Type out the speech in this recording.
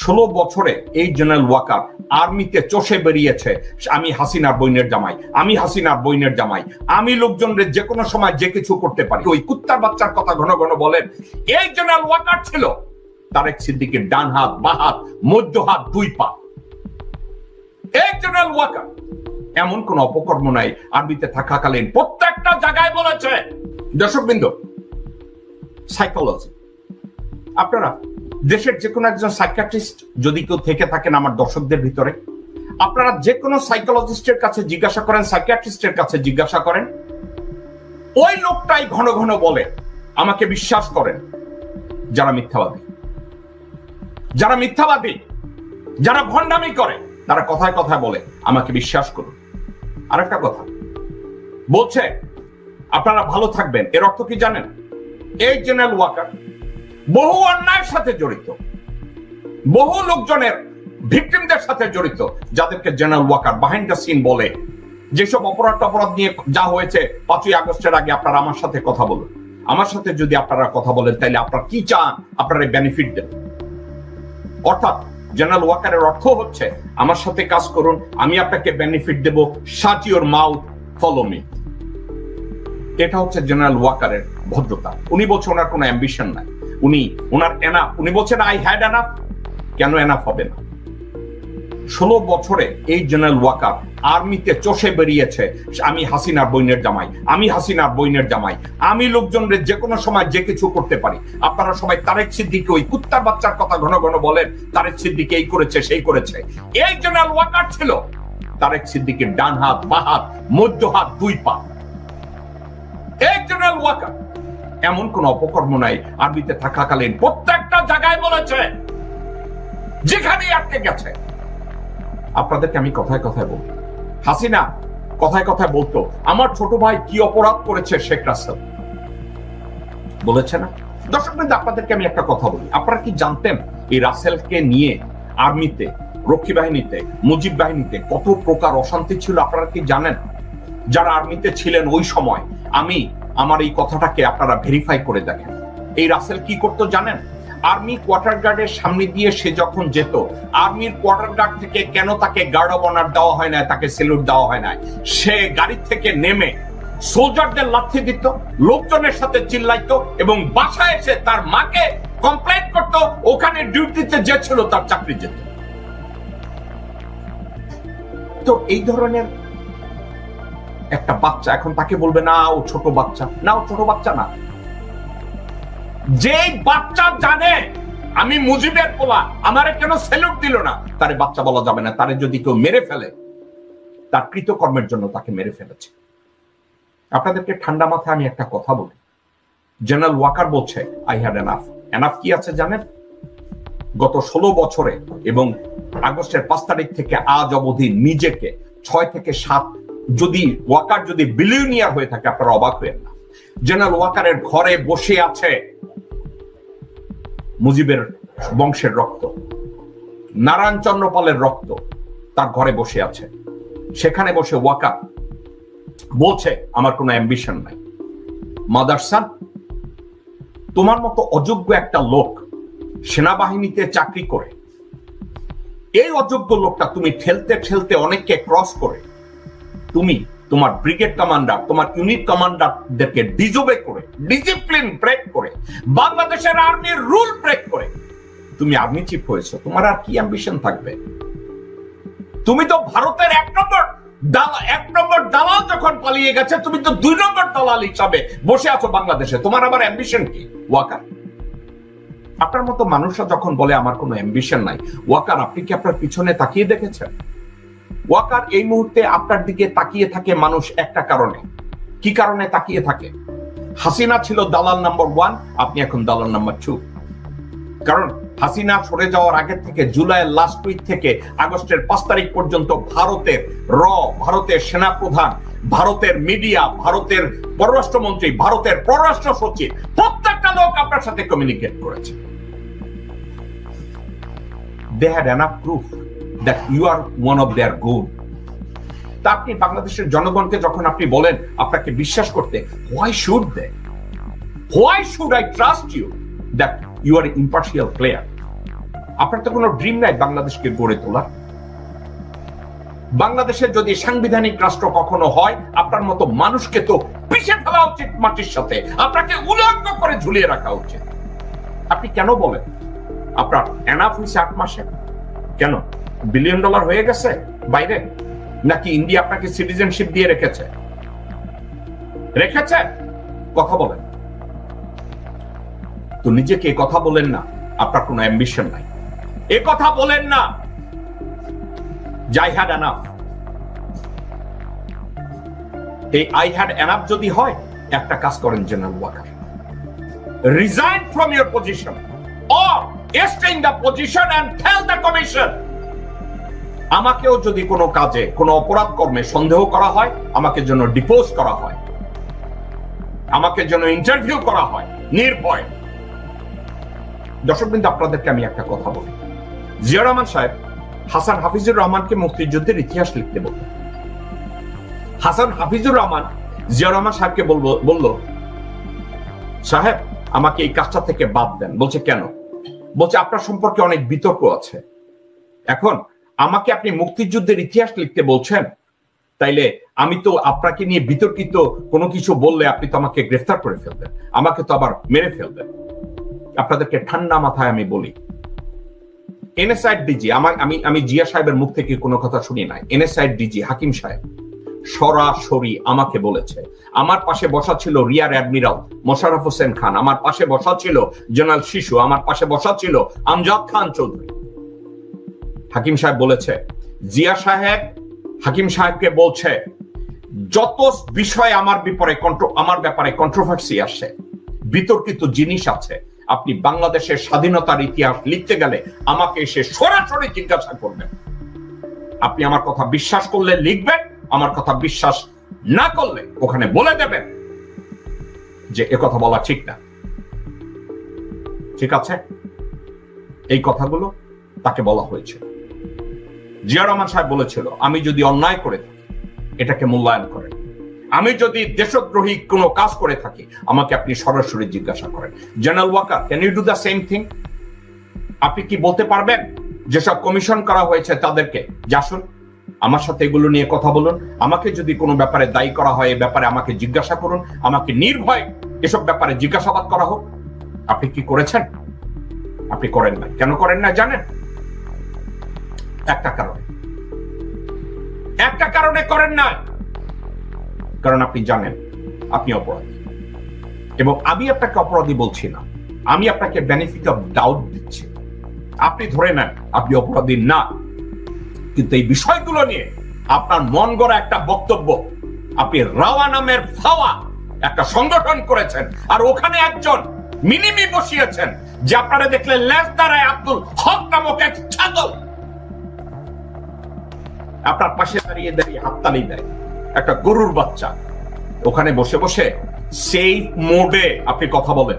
16 বছরে এই জেনারেল ওয়াকার আর্মিতে চষে বেরিয়েছে আমি হাসিনার বইনের জামাই, আমি হাসিনার বইনের জামাই, আমি লোকজনদের যে কোনো সময় যে কিছু করতে পারি। ওই কুত্তার বাচ্চার কথা ঘন ঘন বলেন। এই জেনারেল ওয়াকার ছিল তারেক সিদ্দিকের ডান হাত, বা হাত, মধ্য হাত, দুই পা। এই জেনারেল ওয়াকার এমন কোন অপকর্ম নাই আর্মিতে থাকাকালীন প্রত্যেকটা জায়গায় বলেছে। দর্শকবৃন্দ, সাইকোলজি, আপনারা দেশের যে কোনো একজন সাইকিয়াট্রিস্ট যদি কেউ থেকে থাকেন আমার দর্শকদের ভিতরে, আপনারা যে কোনো সাইকোলজিস্টের কাছে জিজ্ঞাসা করেন, সাইকিয়াট্রিস্টের কাছে জিজ্ঞাসা করেন, ওই লোকটাই ঘন ঘন বলে আমাকে বিশ্বাস করেন। যারা মিথ্যাবাদী, যারা মিথ্যাবাদী, যারা ভণ্ডামি করে, তারা কথায় কথায় বলে আমাকে বিশ্বাস করুন। আরেকটা কথা বলছে আপনারা ভালো থাকবেন, এর অর্থ কি জানেন? এই জেনারেল ওয়াকার বহু অন্যায়ের সাথে জড়িত, বহু লোকজনের ভিকটিমদের সাথে জড়িত, যাদেরকে General Walker behind the scene বলে। যেসব অপরাধ নিয়ে যা হয়েছে 5ই আগস্টের আগে, আপনারা আমার সাথে কথা বলুন। আমার সাথে যদি আপনারা কথা বলেন তাহলে আপনারা কি চান, আপনারা বেনিফিট দেন। অর্থাৎ জেনারেল ওয়াকারের অর্থ হচ্ছে আমার সাথে কাজ করুন, আমি আপনাকে বেনিফিট দেব, shut your mouth, follow me. এটা হচ্ছে জেনারেল ওয়াকারের ভদ্রতা। উনি বলছে ওনার কোনো অ্যাম্বিশন নাই, ওনার এনাফ। উনি বলছেন আই হ্যাড এনাফ। কেন এনাফ হবে না? 16 বছরে এই জেনারেল ওয়াকার আর্মিতে চষে বেরিয়েছে আমি হাসিনার বইনের জামাই, আমি হাসিনার বইনের জামাই, আমি লোকজনদের যে কোনো সময় যে কিছু করতে পারি। আপনারা সবাই তারেক সিদ্দিকী ওই কুত্তার বাচ্চার কথা ঘন ঘন বলেন, তারেক সিদ্দিকী এই করেছে সেই করেছে। এই জেনারেল ওয়াকার ছিল তারেক সিদ্দিকীর ডান হাত, বা হাত, মধ্য হাত, দুই পা। এই জেনারেল ওয়াকার এমন কোন অপকর্ম নাই আর্মিতে থাকাকালীন প্রত্যেকটা জায়গায় বলেছে, যেখানেই আটকে গেছে। আপনাদেরকে আমি কথায় কথায় বলবো, হাসিনা কথায় কথায় বলতো আমার ছোট ভাই কি অপরাধ করেছে শেখ রাসেল, বলেছে না? দর্শকবৃন্দ, আপনাদেরকে আমি একটা কথা বলি, আপনারা কি জানতেন এই রাসেলকে নিয়ে আর্মিতে, রক্ষী বাহিনীতে, মুজিব বাহিনীতে কত প্রকার অশান্তি ছিল? আপনারা কি জানেন? যারা আর্মিতে ছিলেন ওই সময়, আমার এই কথাটাকে আপনারা ভেরিফাই করে দেখেন। এই রাসেল কি করতো জানেন? আর্মি কোয়ার্টার গার্ডের সামনে দিয়ে সে যখন যেত, আর্মির কোয়ার্টার গার্ড থেকে কেন তাকে গার্ড অব অনার দেওয়া হয় না, তাকে স্যালুট দেওয়া হয় না, সে গাড়ি থেকে নেমে সোলজারদের লাথি দিত, লোকজনের সাথে চিল্লাইতো এবং বাসায় এসে তার মাকে কমপ্লেইন করত, ওখানে ডিউটিতে যে ছিল তার চাকরি যেত। তো এই ধরনের একটা বাচ্চা, এখন তাকে বলবে না ও ছোট বাচ্চা, না ও ছোট বাচ্চা না। যে বাচ্চা জানে আমি মুজিবের পোলা, আমারে কেন স্যালুট দিল না, তারে বাচ্চা বলা যাবে না। তারে যদি কেউ মেরে ফেলে, তার কৃতকর্মের জন্য তাকে মেরে ফেলেছে। আপনাদেরকে ঠান্ডা মাথায় আমি একটা কথা বলি, জেনারেল ওয়াকার বলছে আই হ্যাড এনাফ। এনাফ কি আছে জানেন? গত 16 বছরে এবং আগস্টের 5 তারিখ থেকে আজ অবধি নিজেকে 6 থেকে 7, যদি ওয়াকার যদি বিলিয়নিয়ার হয়ে থাকে আপনারা অবাক হবেন না। জেনারেল ওয়াকারের ঘরে বসে আছে মুজিবের বংশের রক্ত, নারায়ণ চন্দ্র পালের রক্ত তার ঘরে বসে আছে। সেখানে বসে ওয়াকার বলছে আমার কোনো অ্যাম্বিশন নাই। মাদারসান, তোমার মতো অযোগ্য একটা লোক সেনাবাহিনীতে চাকরি করে, এই অযোগ্য লোকটা তুমি ঠেলতে ঠেলতে অনেককে ক্রস করে, তুমি তোমার ব্রিগেড কমান্ডার, তোমার ইউনিট কমান্ডারদেরকে ডিজোবে করে, ডিসিপ্লিন ব্রেক করে, বাংলাদেশের আর্মির রুল ব্রেক করে তুমি আর্মি চিফ হয়েছো। তোমার আর কি অ্যাম্বিশন থাকবে? তুমি তো ভারতের 1 নম্বর দালাল যখন পালিয়ে গেছে, তুমি তো 2 নম্বর দালাল হিসাবে বসে আছো বাংলাদেশে। তোমার আবার অ্যাম্বিশন কি? ওয়াকার, আপনার মতো মানুষরা যখন বলে আমার কোনো অ্যাম্বিশন নাই, ওয়াকার আপনি কি আপনার পিছনে তাকিয়ে দেখেছেন? ওয়াকার এই মুহূর্তে আপনার দিকে তাকিয়ে থাকে মানুষ একটা কারণে। কি কারণে তাকিয়ে থাকে? হাসিনা ছিল দালাল নাম্বার 1, আপনি এখন দালাল নাম্বার 2। কারণ হাসিনা সরে যাওয়ার আগে থেকে, জুলাইয়ের লাস্ট উইক থেকে আগস্টের 5 তারিখ পর্যন্ত ভারতের সেনাপ্রধান, ভারতের মিডিয়া, ভারতের পররাষ্ট্রমন্ত্রী, ভারতের পররাষ্ট্র সচিব, প্রত্যেকটা লোক আপনার সাথে কমিউনিকেট করেছে। They had enough proof that you are one of their good. তা আপনি বাংলাদেশের জনগণকে যখন আপনি বলেন আপনাকে বিশ্বাস করতে, why should they? Why should I trust you that you are an impartial player? আপনার তো কোনো ড্রিম নাই বাংলাদেশকে গড়ে তোলার। বাংলাদেশের যদি সাংবিধানিক রাষ্ট্র কখনো হয়, আপনার মতো মানুষকে তো পিষে ফেলা উচিত মাটির সাথে, আপনাকে উলঙ্গ করে ঝুলিয়ে রাখা উচিত। আপনি কেন বলেন আপনার এনাফ হয়েছে 8 মাসে? কেন $1 বিলিয়ন হয়ে গেছে বাইরে? নাকি ইন্ডিয়া আপনাকে সিটিজেনশিপ দিয়ে রেখেছে? কথা বলেন তো, নিজেকে কথা বলেন না আপনার কোনো অ্যাম্বিশন নাই, এ কথা বলেন না I had enough। এই I had enough যদি হয়, একটা কাজ করেন General Walker, resign from your position or stay in the position and tell the commission। আমাকেও যদি কোনো কাজে কোনো অপরাধ কর্মে সন্দেহ করা হয়, আমাকে যেন ডিপোজ করা হয়, আমাকে যেন ইন্টারভিউ করা হয় নির্ভয়। দর্শকবৃন্দ, আপনাদেরকে আমি একটা কথা বলি, জিয়া রহমান সাহেব হাসান হাফিজুর রহমানকে মুক্তিযুদ্ধের ইতিহাস লিখতে বলল। হাসান হাফিজুর রহমান জিয়া রহমান সাহেবকে বলল, সাহেব আমাকে এই কাজটা থেকে বাদ দেন। বলছে কেন? বলছে আপনার সম্পর্কে অনেক বিতর্ক আছে, এখন আমাকে আপনি মুক্তিযুদ্ধের ইতিহাস লিখতে বলছেন, তাইলে আমি তো আপনাকে নিয়ে বিতর্কিত কোনো কিছু বললে আপনি তো আমাকে গ্রেফতার করে ফেলবেন, আমাকে তো আবার মেরে ফেলবেন। আপনাদেরকে ঠান্ডা মাথায় আমি বলি, এনএসআইড ডিজি, আমি জিয়া সাহেবের মুখ থেকে কোনো কথা শুনি নাই, এনএসআইড ডিজি হাকিম সাহেব সরাসরি আমাকে বলেছে। আমার পাশে বসা ছিল রিয়ার অ্যাডমিরাল মোশাররফ হোসেন খান, আমার পাশে বসা ছিল জেনারেল শিশু, আমার পাশে বসা ছিল আমজাদ খান চৌধুরী। হাকিম সাহেব বলেছে, জিয়া সাহেব হাকিম সাহেবকে বলছে, যত বিষয় আমার ব্যাপারে কন্ট্রোভার্সি আসে, বিতর্কিত জিনিস আছে, আপনি বাংলাদেশের স্বাধীনতার ইতিহাস লিখতে গেলে আমাকে এসে সরাসরি জিজ্ঞাসা করবেন। আপনি আমার কথা বিশ্বাস করলে লিখবেন, আমার কথা বিশ্বাস না করলে ওখানে বলে দেবেন যে এ কথা বলা ঠিক না। ঠিক আছে? এই কথাগুলো তাকে বলা হয়েছিল। জিয়া রহমান সাহেব বলেছিল, আমি যদি অন্যায় করে থাকি এটাকে মূল্যায়ন করেন, আমি যদি দেশদ্রোহী কোনো কাজ করে থাকি আমাকে আপনি সরাসরি জিজ্ঞাসা করেন। General Walker, can you do the same thing? আপনি কি বলতে পারবেন যেসব কমিশন করা হয়েছে তাদেরকে, যে আসুন আমার সাথে এগুলো নিয়ে কথা বলুন, আমাকে যদি কোনো ব্যাপারে দায়ী করা হয় এ ব্যাপারে আমাকে জিজ্ঞাসা করুন, আমাকে নির্ভয় এসব ব্যাপারে জিজ্ঞাসাবাদ করা হোক? আপনি কি করেছেন? আপনি করেন না। কেন করেন না জানেন? একটা কারণে করেন না, কারণ আপনি জানেন আপনি অপরাধী। এবং আমি আপনাকে অপরাধী বলছি না, আমি আপনাকে বেনিফিট অফ ডাউট দিচ্ছি। আপনি ধরে নেন আপনি অপরাধী না, কিন্তু এই বিষয়গুলো নিয়ে আপনার মন গড়া একটা বক্তব্য, আপনি রাওয়া নামের ফাওয়া একটা সংগঠন করেছেন, আর ওখানে একজন মিনিমি বসিয়েছেন যে আপনারা দেখলে লেজ দাঁড়ায় আব্দুল হক নামক এক ছাগল আপনার পাশে দাঁড়িয়ে দাঁড়িয়ে হাততালি দেয়, একটা গরুর বাচ্চা। ওখানে বসে বসে সেই মোডে আপনি কথা বলেন।